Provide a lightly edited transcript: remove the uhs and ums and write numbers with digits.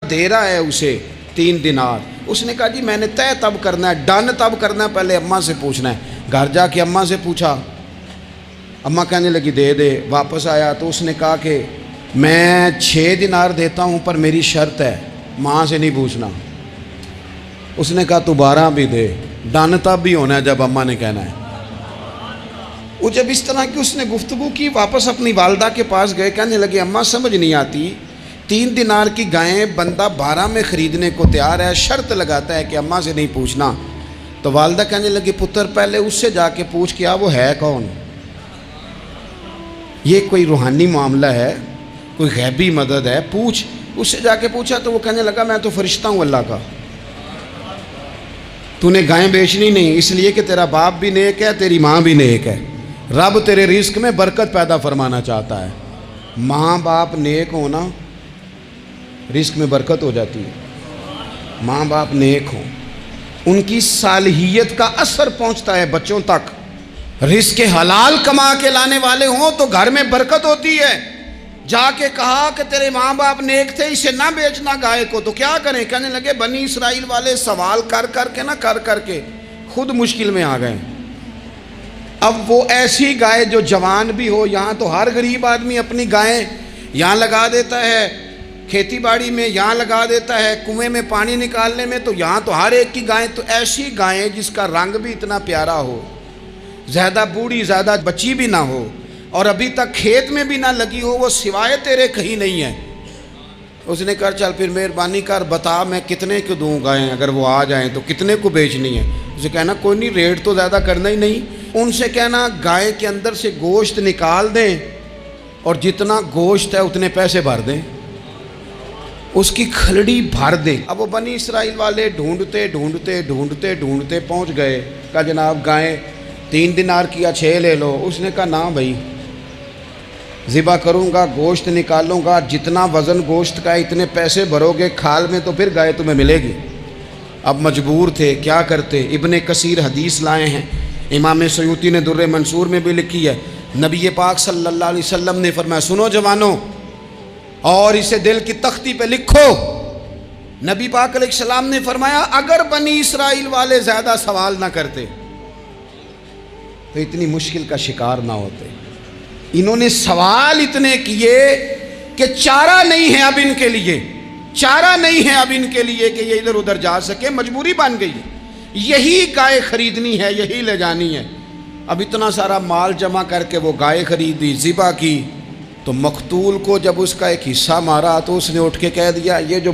دے رہا ہے اسے 3 دینار. اس نے کہا جی میں نے طے تب کرنا ہے, ڈن تب کرنا ہے, پہلے اماں سے پوچھنا ہے. گھر جا کے اماں سے پوچھا, اماں کہنے لگی دے دے. واپس آیا تو اس نے کہا کہ میں 6 دینار دیتا ہوں پر میری شرط ہے, ماں سے نہیں پوچھنا. اس نے کہا تو 12 بھی دے, ڈن تب بھی ہونا ہے جب اماں نے کہنا ہے. وہ جب اس طرح کی اس نے گفتگو کی, واپس اپنی والدہ کے پاس گئے, کہنے لگے اماں سمجھ نہیں آتی, 3 دینار کی گائیں بندہ 12 میں خریدنے کو تیار ہے, شرط لگاتا ہے کہ اماں سے نہیں پوچھنا. تو والدہ کہنے لگی پتر پہلے اس سے جا کے پوچھ کیا وہ ہے کون. یہ کوئی روحانی معاملہ ہے, کوئی غیبی مدد ہے, پوچھ. اس سے جا کے پوچھا تو وہ کہنے لگا میں تو فرشتہ ہوں اللہ کا, تو نے گائیں بیچنی نہیں, اس لیے کہ تیرا باپ بھی نیک ہے, تیری ماں بھی نیک ہے, رب تیرے رزق میں برکت پیدا فرمانا چاہتا ہے. ماں باپ نیک ہونا رزق میں برکت ہو جاتی ہے. ماں باپ نیک ہوں, ان کی صالحیت کا اثر پہنچتا ہے بچوں تک. رزق حلال کما کے لانے والے ہوں تو گھر میں برکت ہوتی ہے. جا کے کہا کہ تیرے ماں باپ نیک تھے, اسے نہ بیچنا گائے کو, تو کیا کریں. کہنے لگے بنی اسرائیل والے سوال کر کر کے خود مشکل میں آ گئے. اب وہ ایسی گائے جو جوان بھی ہو, یہاں تو ہر غریب آدمی اپنی گائیں یہاں لگا دیتا ہے, کھیتی باڑی میں یہاں لگا دیتا ہے, کنویں میں پانی نکالنے میں, تو یہاں تو ہر ایک کی گائیں. تو ایسی گائیں جس کا رنگ بھی اتنا پیارا ہو, زیادہ بوڑھی زیادہ بچی بھی نہ ہو, اور ابھی تک کھیت میں بھی نہ لگی ہو, وہ سوائے تیرے کہیں نہیں ہے. اس نے کہا چل پھر مہربانی کر بتا میں کتنے کو دوں گائیں, اگر وہ آ جائیں تو کتنے کو بیچنی ہے. اسے کہنا کوئی نہیں, ریٹ تو زیادہ کرنا ہی نہیں. ان سے کہنا گائے کے اندر سے گوشت نکال دیں اور جتنا گوشت ہے اتنے پیسے بھر دیں, اس کی کھلڑی بھر دیں. اب وہ بنی اسرائیل والے ڈھونڈتے پہنچ گئے. کہا جناب گائیں 3 دینار کیا 6 لے لو. اس نے کہا نا بھائی, ذبح کروں گا, گوشت نکالوں گا, جتنا وزن گوشت کا ہے اتنے پیسے بھرو گے, کھال میں تو پھر گائے تمہیں ملے گی. اب مجبور تھے, کیا کرتے. ابن کثیر حدیث لائے ہیں, امام سیوطی نے در منصور میں بھی لکھی ہے. نبی پاک صلی اللہ علیہ وسلم نے فرمایا سنو جوانوں, اور اسے دل کی تختی پہ لکھو. نبی پاک علیہ السلام نے فرمایا اگر بنی اسرائیل والے زیادہ سوال نہ کرتے تو اتنی مشکل کا شکار نہ ہوتے. انہوں نے سوال اتنے کیے کہ چارہ نہیں ہے اب ان کے لیے, چارہ نہیں ہے اب ان کے لیے کہ یہ ادھر ادھر جا سکے, مجبوری بن گئی. یہی گائے خریدنی ہے, یہی لے جانی ہے. اب اتنا سارا مال جمع کر کے وہ گائے خریدی, ذبح کی. تو مقتول کو جب اس کا ایک حصہ مارا تو اس نے اٹھ کے کہہ دیا یہ جو